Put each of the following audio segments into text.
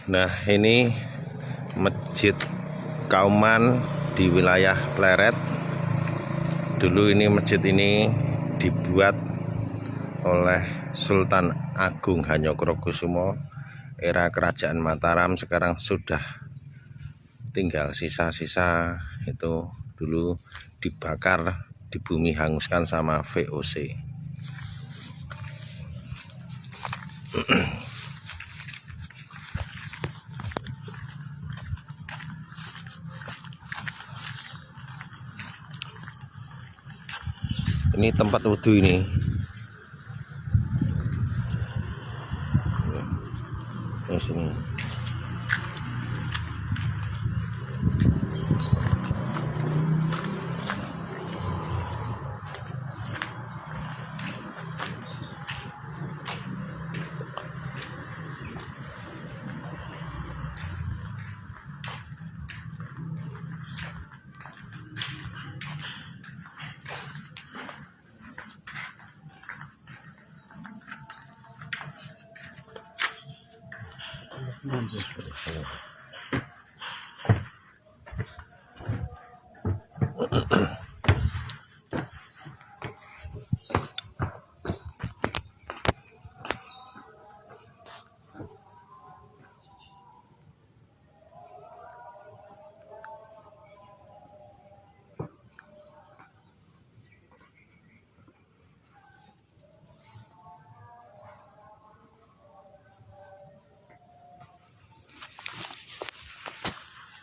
Nah, ini Masjid Kauman di wilayah Pleret. Dulu ini masjid ini dibuat oleh Sultan Agung Hanyokrokusumo era Kerajaan Mataram. Sekarang sudah tinggal sisa-sisa, itu dulu dibakar, di bumi hanguskan sama VOC. Ini tempat wudhu ini. Di sini.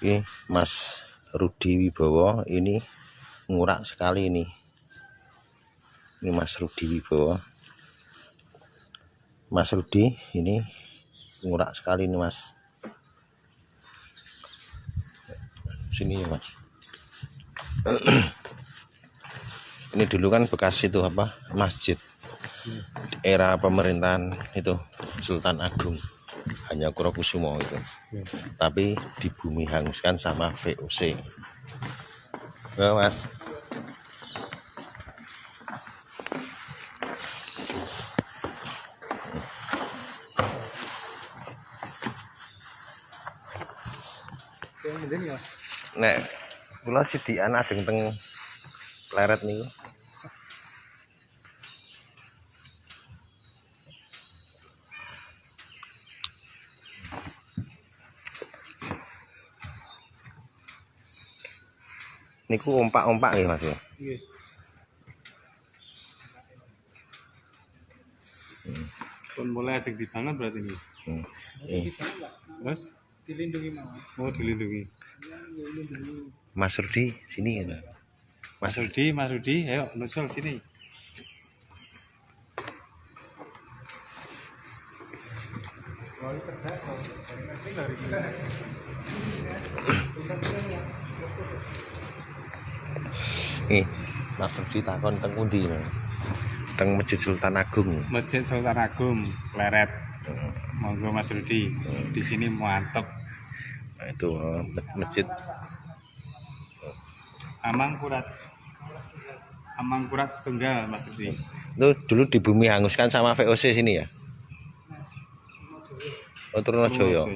Oke, Mas Rudi Wibowo ini ngurak sekali ini. Ini Mas Rudi Wibowo. Mas Rudi ini ngurak sekali ini, Mas. Sini ya, Mas. Ini dulu kan bekas itu apa? Masjid. Era pemerintahan itu Sultan Agung Hanyokrokusumo itu. Tapi di bumi hanguskan sama VOC. Ya, Mas. Nek kula sidikan ajeng teng Pleret niku. Niku ompak-ompak nggih, Mas. Nggih. Pun mulai asik dibangun berarti ini. Terus Dilindungi mawon. mau dilindungi. Mas Rudi sini ya. Mas Rudi, ayo nusul sini. Nih, Mas Rudi takon teng pundi lho. Teng Masjid Sultan Agung. Masjid Sultan Agung, Pleret. Monggo Mas Rudi. Di sini mantep. Nah, itu masjid Amangkurat setunggal Mas Rudi. itu dulu di bumi hanguskan sama VOC sini ya. Oh, Trunojoyo.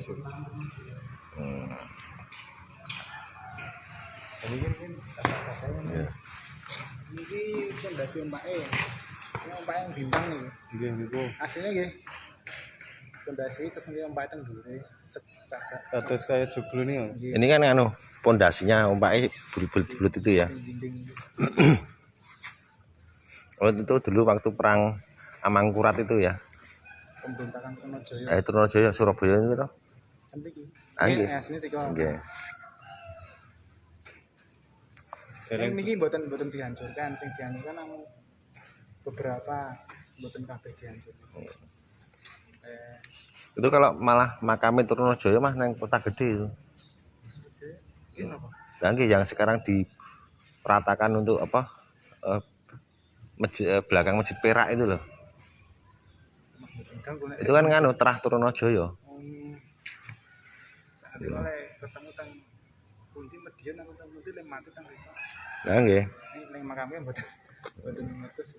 Ini pondasi ompake. Ini ompake yang bintang nih. Nggih niku. Aslinya nggih. Pondasi terus nggih ompake teng dhuwure. Terus kayak joglo nih. Ini kan anu pondasinya ompake bulut-bulut itu ya. Oh, itu dulu waktu perang Amangkurat itu ya. Pemberontakan Trunojoyo. Trunojoyo Surabaya itu toh. Kan iki. Nggih. Asline iki. Nggih. Yang niki mboten dihancurkan, sing dihancurkan nang beberapa mboten kabeh dihancurkan. Itu kalau malah makamnya Trunojoyo mah nang Kota Gede itu. Nggih, yang sekarang diratakan untuk apa? Belakang Masjid Perak itu loh. Itu kan nganu Terah Trunojoyo. Oleh ketemu teng pundi Medion aku teng pundi le mati teng mriku. Nah, nggih. Ning makame mboten ngertos.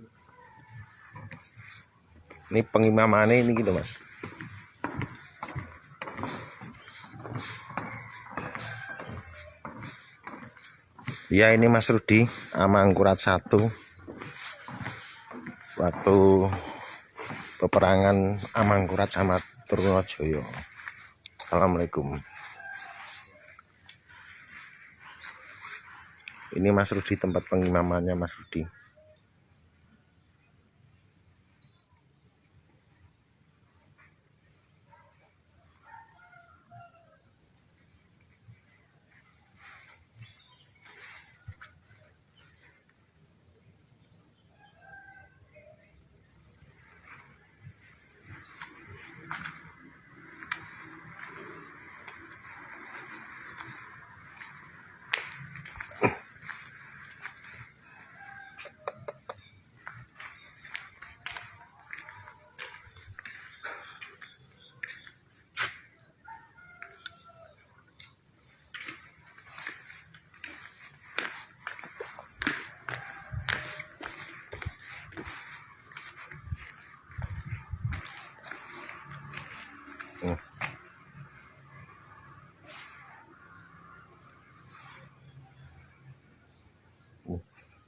Ini pengimamane ini gitu, Mas. Ya ini Mas Rudi Amangkurat 1 waktu peperangan Amangkurat sama Trunojoyo. Assalamualaikum. Ini Mas Rudi, tempat pengimamannya Mas Rudi.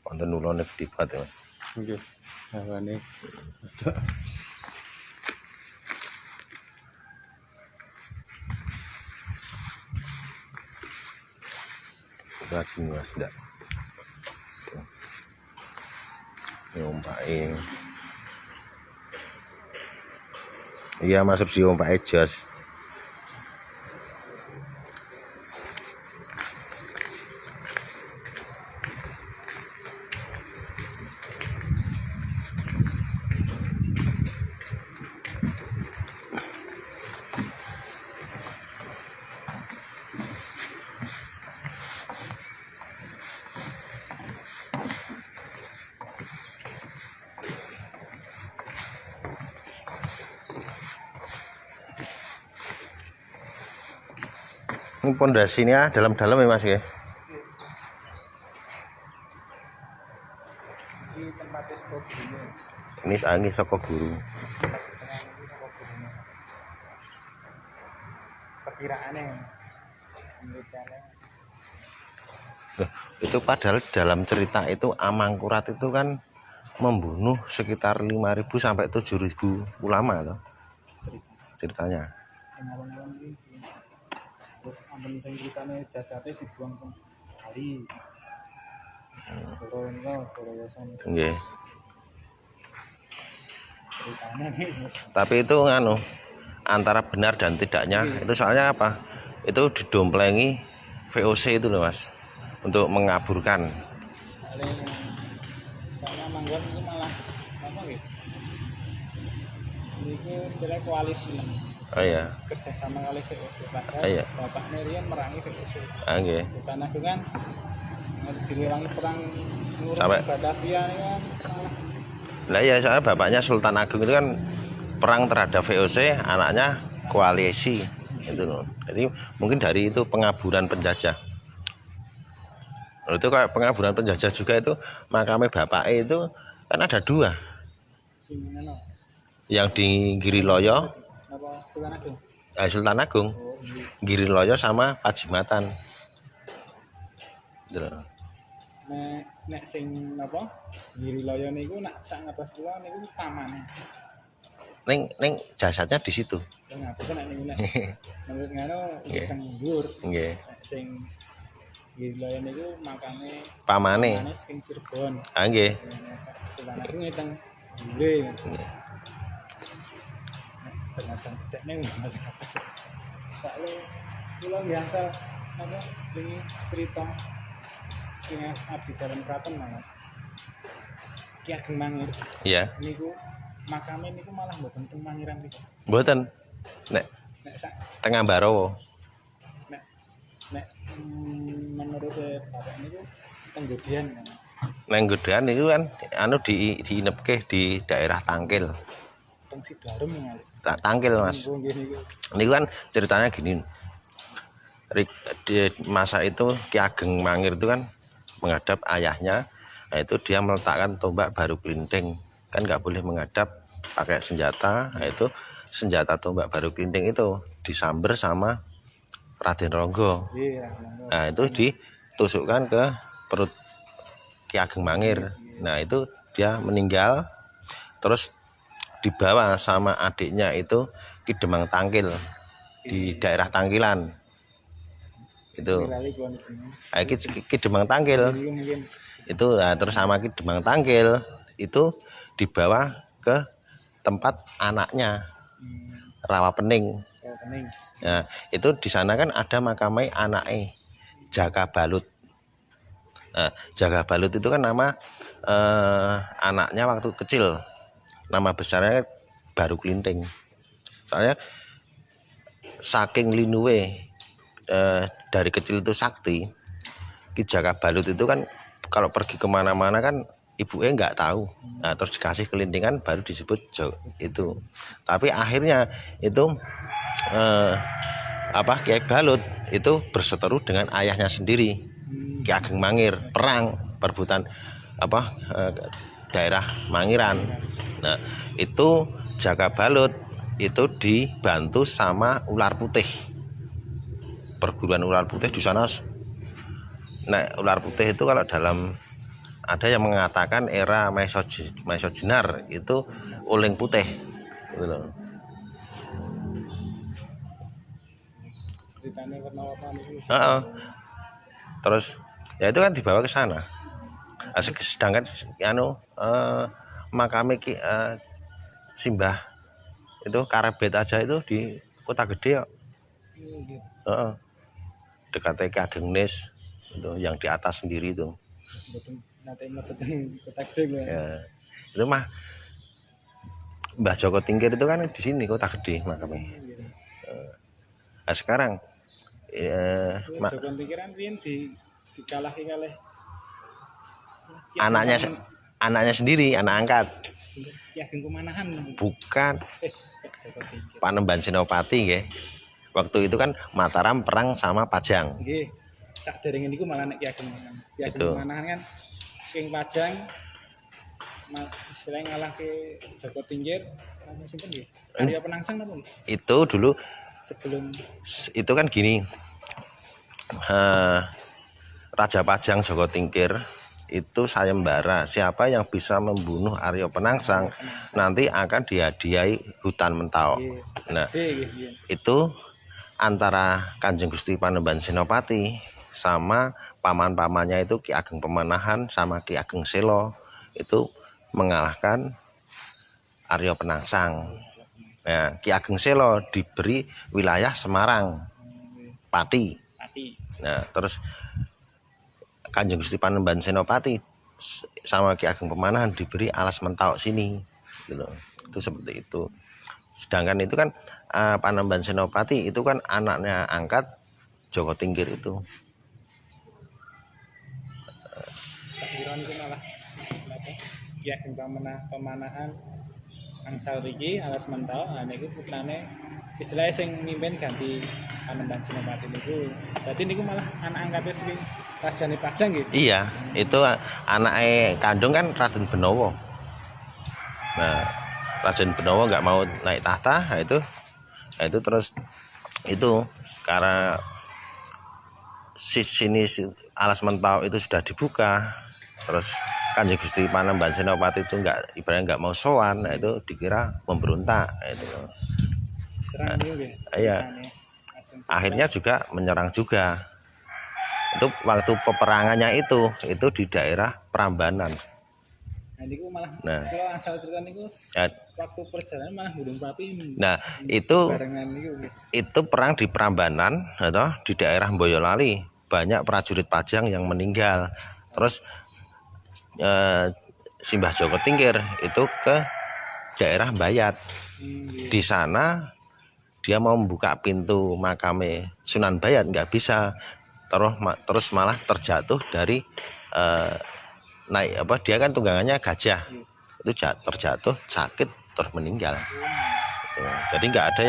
Wonten ulone gede banget ya Mas. Nggih. Hawane Sini Mas, enggak. Ngompain. Iya Mas Rudi ngompain jas. Ini pondasinya dalam-dalam ya Mas ya. Ini tempatnya sekolah guru. Ini angin saka guru. Perkiraannya penelitiannya. Loh, itu padahal dalam cerita itu Amangkurat itu kan membunuh sekitar 5.000 sampai 7.000 ulama toh. Ceritanya. Pengalaman ini terus ampun sing ceritanya jasadnya dibuang ke kali. Sekolah ini kok yayasan Nggih. ceritanya nih. Tapi itu nganu antara benar dan tidaknya itu soalnya apa? Itu didomplengi VOC itu loh Mas, untuk mengaburkan. Soalnya Manggon itu malah apa gitu? Ini istilah koalisi lah. Oh iya. Kerjasama kali VOC. Padahal Oh iya. Bapak Nerian merangi VOC. Ah, nggih. Bukan aku kan direwangi perang Sampai Batavia ini kan salah. Lah ya, soalnya bapaknya Sultan Agung itu kan perang terhadap VOC, anaknya koalisi itu loh. Jadi mungkin dari itu pengaburan penjajah. Lalu itu kayak pengaburan penjajah juga itu makamnya bapaknya itu kan ada 2. Sing ngono. Yang di Giriloyo, Apa Sultan Agung? Sultan Agung, Oh, iya. Giriloyo sama Pajimatan. Gitu loh. Nek sing apa? Giriloyo niku nak sak ngatas kula niku pamane. Neng jasadnya di situ. Nah, bukan nek niku nek menurut ngono Nggih. teng dhuwur. Nggih. Nek sing Giriloyo niku makane Pamane. sing Cirebon. Ah nggih. Sultan Agung teng dhuwure. Nggih. Ternyata tekne Soale kula biasa apa ini cerita sing abdi dalam kraton malah Ki Ageng Mangir Iya. niku makame niku malah mboten teng Mangiran niku. Mboten. Nek Nek sak tengah Barowo. nek nek menurut bapak niku tenggodian. Neng gedean itu kan anu diinepke di daerah Tangkil. Teng Sidarum ya. Tangkil Mas. Nggih niku. Ini kan ceritanya gini. Di masa itu Ki Ageng Mangir itu kan menghadap ayahnya. Nah, itu dia meletakkan tombak baru kelinting. Kan nggak boleh menghadap pakai senjata. Nah, itu senjata tombak baru kelinting itu disamber sama Raden Ronggo. Iya. Nah, itu ditusukkan ke perut Ki Ageng Mangir. Nah itu dia meninggal, terus dibawa sama adiknya itu Ki Demang Tangkil di daerah Tangkilan itu. Ki Demang Tangkil itu, nah, terus sama Ki Demang Tangkil itu dibawa ke tempat anaknya Rawa Pening. Nah itu di sana kan ada makamai anaknya Jaka Balut. Nah, Jaka Balut itu kan nama anaknya waktu kecil, nama besarnya Baru Klinting. Soalnya saking linuwe dari kecil itu sakti, Ki Jaka Balut itu kan kalau pergi kemana-mana kan ibunya nggak tahu. Nah, terus dikasih kelintingan baru disebut itu. Tapi akhirnya itu Kiai Balut itu berseteru dengan ayahnya sendiri, Ki Ageng Mangir, perang perebutan daerah Mangiran. Nah itu Jaka Balut itu dibantu sama ular putih, perguruan ular putih di sana. Nah ular putih itu kalau dalam ada yang mengatakan era Mesogenar itu uling putih gitu loh. Terus ya itu kan dibawa ke sana. Sedangkan makame Simbah itu Karabet aja itu di Kota Gede kok. Dekat Ki Ageng Nis itu yang di atas sendiri itu. Ya, itu mah Mbah Joko Tingkir itu kan di sini Kota Gede makamnya. Nah sekarang Joko Tingkir kan dikalahi oleh anaknya sendiri, anak angkat. Ki Ageng Pemanahan. Bukan. Panembahan Senopati nggih. Waktu itu kan Mataram perang sama Pajang. Nggih. Sak derenge niku malah nek Ki Ageng Pemanahan. Ki Ageng Pemanahan kan saking Pajang istilahnya ngalah ke Joko Tingkir sinten nggih? Arya Penangsang napa nggih? Itu dulu sebelum itu kan gini. Raja Pajang Joko Tingkir itu sayembara, siapa yang bisa membunuh Arya Penangsang nanti akan dihadiahi hutan Mentawai. Nah itu antara Kanjeng Gusti Panembahan Senopati sama paman-pamannya itu Ki Ageng Pemanahan sama Ki Ageng Selo itu mengalahkan Arya Penangsang. Nah, Ki Ageng Selo diberi wilayah Semarang, Pati. Nah, terus Kanjeng Gusti Panembahan Senopati sama Ki Ageng Pemanahan diberi alas Mentawai sini, gitu. Itu seperti itu. Sedangkan itu kan Panembahan Senopati itu kan anaknya angkat Joko Tingkir itu. Ki Ageng Pemanahan angsal iki alas Mentawai, nah niku putrane istilahnya sing mimpin ganti Panembahan Senopati niku. Berarti niku malah anak angkatnya sing Rajane Pajang gitu. Iya, itu anaknya kandung kan Raden Benowo. Nah, Raden Benowo nggak mau naik tahta, nah itu terus itu karena sini alas Mentawai itu sudah dibuka, terus Kanjeng Gusti Panembahan Senopati itu ibaratnya nggak mau sowan, nah itu dikira memberontak, nah, itu. Serang juga. Iya. Akhirnya juga menyerang juga. Itu waktu peperangannya itu di daerah Prambanan. Nah, niku malah kalau asal cerita niku waktu perjalanan malah Gunung Merapi. Nah, itu perang di Prambanan atau di daerah Boyolali, banyak prajurit Pajang yang meninggal. Terus Simbah Joko Tingkir itu ke daerah Bayat. Di sana dia mau membuka pintu makame Sunan Bayat nggak bisa. Terus malah terjatuh dari dia kan tunggangannya gajah, itu terjatuh sakit terus meninggal. Jadi nggak ada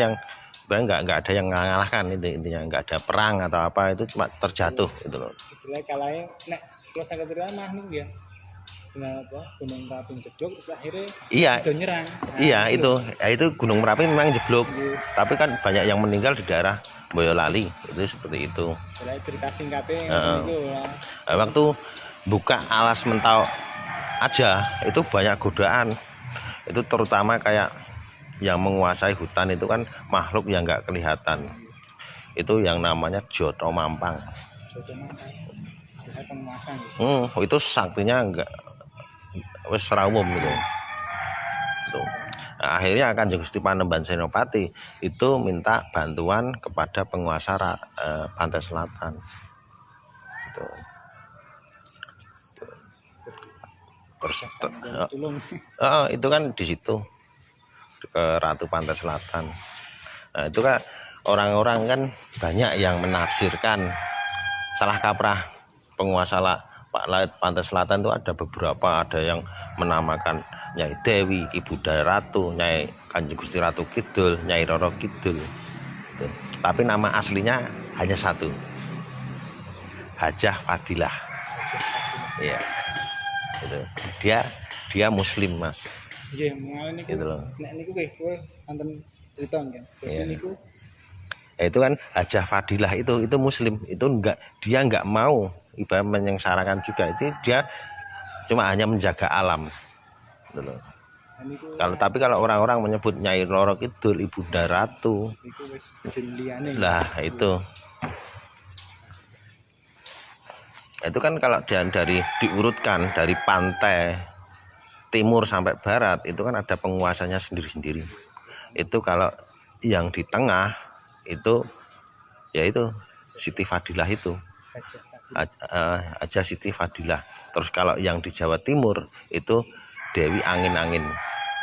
yang mengalahkan, intinya nggak ada perang atau apa, itu cuma terjatuh itu loh. Istilahnya kalahnya nek kalau saya katakan mah nih ya dengan Gunung Merapi jeblok terus akhirnya nyerang. Iya itu Gunung Merapi memang jeblok, tapi kan banyak yang meninggal di daerah Boyolali, itu seperti itu. Cerita singkatnya waktu buka alas mentau aja itu banyak godaan. Itu terutama kayak yang menguasai hutan itu kan makhluk yang nggak kelihatan. Itu yang namanya Joto Mampang. Jodoh mana? Saya penguasa gitu. Itu saktinya enggak wis ora umum gitu. So, nah, akhirnya Kanjeng Gusti Panembahan Senopati itu minta bantuan kepada penguasa pantai selatan. Gitu. Terus Tulung. itu kan di situ ke Ratu Pantai Selatan. Nah, itu kan orang-orang kan banyak yang menafsirkan salah kaprah penguasa Pak Laut Pantai Selatan itu ada beberapa, ada yang menamakan Nyai Dewi, Ibu Daya Ratu, Nyai Kanjeng Gusti Ratu Kidul, Nyai Roro Kidul. Tuh. Tapi nama aslinya hanya satu, Hajah Fadilah. Iya. Gitu. Dia Muslim mas. Iya, mengalami niku. Gitu loh. Nek niku kowe wonten cerita kan. Iya. Niku Ya, itu kan Hajah Fadilah itu Muslim, itu dia nggak mau ibarat menyengsarakan juga, itu dia cuma hanya menjaga alam. Gitu loh. Kalau orang-orang menyebut Nyai Roro Kidul, Ibunda Ratu, niku wis jin liyane. lah itu kan kalau dari diurutkan dari pantai timur sampai barat itu kan ada penguasanya sendiri-sendiri. Itu kalau yang di tengah itu yaitu Siti Fadilah itu. Aja Siti Fadilah. Terus kalau yang di Jawa Timur itu Dewi Angin-Angin.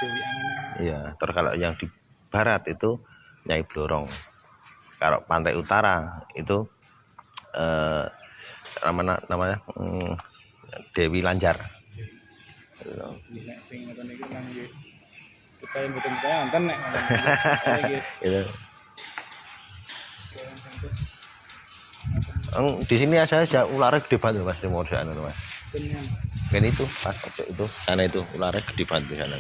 Dewi Angin. Iya, terus kalau yang di barat itu Nyai Blorong. Kalau pantai utara itu namanya Dewi Lanjar. Nek sing ngoten niku nang nggih. Percaya mboten percaya wonten nek Itu. Di sini aja ularnya gede banget mas, di modal mas. Kan itu pas pojok itu sana itu ularnya gede banget di sana.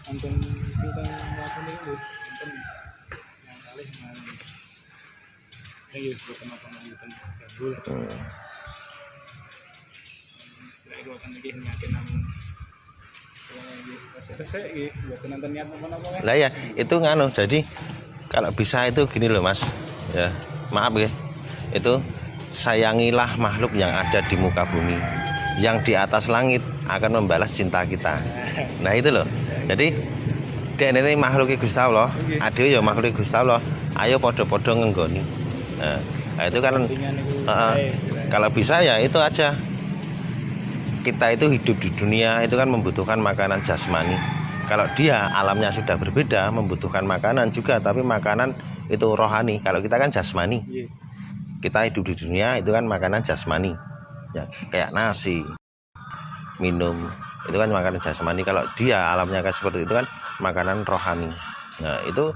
Nonton kita ngelakuin itu nonton yang kali ini bukan apa nonton gabul. Saya akan lagi nyakin lah ya itu nganu, jadi kalau bisa itu gini loh mas ya, maaf ya, itu sayangilah makhluk yang ada di muka bumi, yang di atas langit akan membalas cinta kita. Nah itu loh, jadi ini makhluk Gusti Allah, ada ya makhluk Gusti Allah, ayo podo-podo ngenggoni. Nah itu kan kalau bisa ya itu aja. Kita itu hidup di dunia itu kan membutuhkan makanan jasmani. Kalau dia alamnya sudah berbeda, membutuhkan makanan juga, tapi makanan itu rohani. Kalau kita kan jasmani, kita hidup di dunia itu kan makanan jasmani, ya, kayak nasi, minum, itu kan makanan jasmani. Kalau dia alamnya kayak seperti itu kan makanan rohani. Nah itu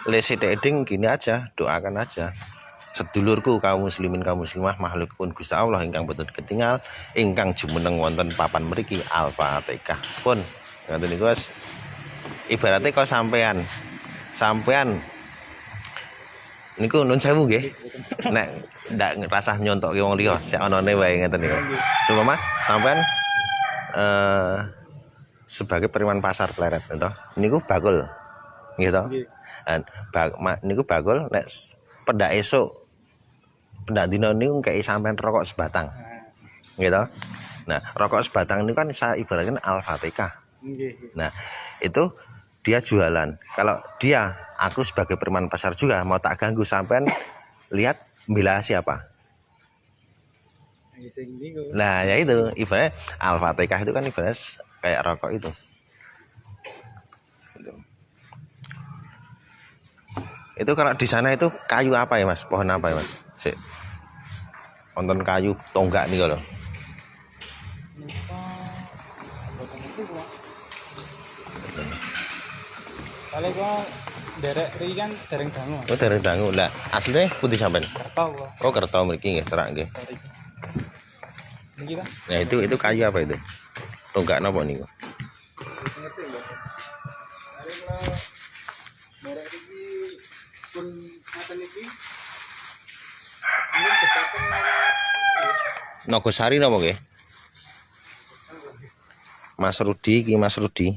lesi deding gini aja, doakan aja. Sedulurku kaum muslimin kaum muslimah makhlukipun Gusti Allah ingkang boten ketingal ingkang jumeneng wonten papan mriki Al-Fatihah pun ngoten niku Mas. Ibaratnya kok sampean niku nun sewu nggih. Nek ndak rasah nyontokke wong liya sik anane wae ngoten niku. Cuma sampean sebagai periman pasar Pleret to. Niku bakul. Nggih to. Niku bakul nek pendak esuk pendak dino niku kayak sampean rokok sebatang. Gitu. Nah, rokok sebatang ini kan saya ibaratkan Al-Fatihah. Nah, itu dia jualan. Kalau dia aku sebagai periman pasar juga mau tak ganggu sampean lihat bela siapa? Nah, ya itu ibaratnya Al-Fatihah itu kan ibaratnya kayak rokok itu. Itu kalau di sana itu kayu apa ya Mas? Pohon apa ya Mas? Sik. Wonten kayu tonggak nih kalau. Kalau kok derek ri kan dereng dangu. Oh, dereng dangu. Lah, asline putih sampean? Kertau kok. Oh, kertau mriki nggih, cerak nggih. Niki Pak. Nah, itu kayu apa itu? Tonggak napa niku? Ngerti lho. Derek iki pun ngoten iki Nogosari napa nggih? Mas Rudi iki Mas Rudi.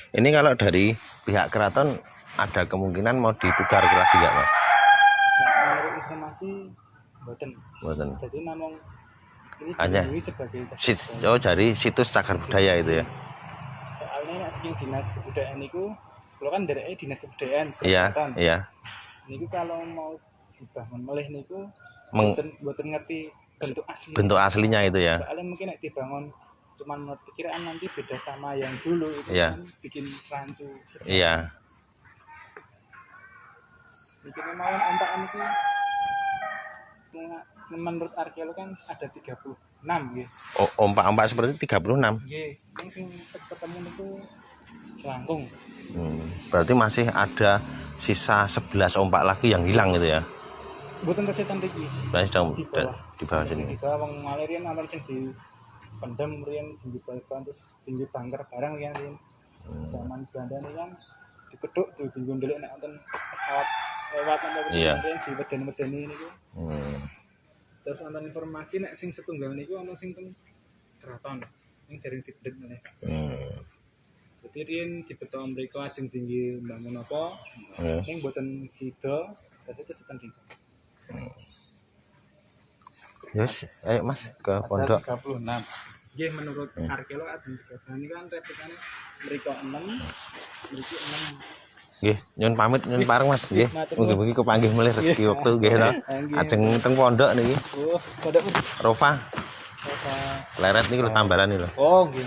Ini kalau dari pihak keraton ada kemungkinan mau ditukar lagi nggak Mas? Menurut informasi boten. Boten. Jadi namung ini Hanya diakui sebagai dari situs cagar budaya itu ya. soalnya nek saking dinas kebudayaan niku kalau kan dari dinas kebudayaan Iya, Selatan. iya. Niku kalau mau dibangun melih niku Meng- boten ngerti bentuk asli. Bentuk aslinya itu ya. Soalnya mungkin nek dibangun cuman menurut pikiran nanti beda sama yang dulu itu Iya. kan bikin rancu sejarah. Iya. Bikin kemauan ompakan itu menurut arkeolog kan ada 36 nggih. Ompak-ompak seperti 36. Nggih, yang sing ketemu itu selangkung. Berarti masih ada sisa 11 ompak lagi yang hilang gitu ya. Mboten kesetan iki. Berarti sedang Di bawah. di bawah sini. Di bawah wong malirian ana sing di pendem riyen tinggi balkon terus tinggi bangker barang riyen. Zaman Belanda ini kan dikeduk tuh di ndelik nek wonten pesawat lewat nang Iya. di medeni-medeni niku. Hmm. Terus wonten informasi nek sing setunggal niku ana sing teng keraton sing dereng dibedhet meneh. Jadi riyen dibeto mriko ajeng tinggi bangun apa sing boten sida dadi keseten iki. Yes, ayo Mas ke pondok. 36. Nggih menurut arkeolog ajeng 36 ini kan replikane mriko 6, mriki 6. Nggih, nyun pamit nyun pareng Mas nggih. Mugi-mugi kepanggih melih rezeki wektu nggih to. Ajeng teng pondok niki. Oh, pondok Rofa apa? leret niki lho tambalan iki lho. Oh, nggih.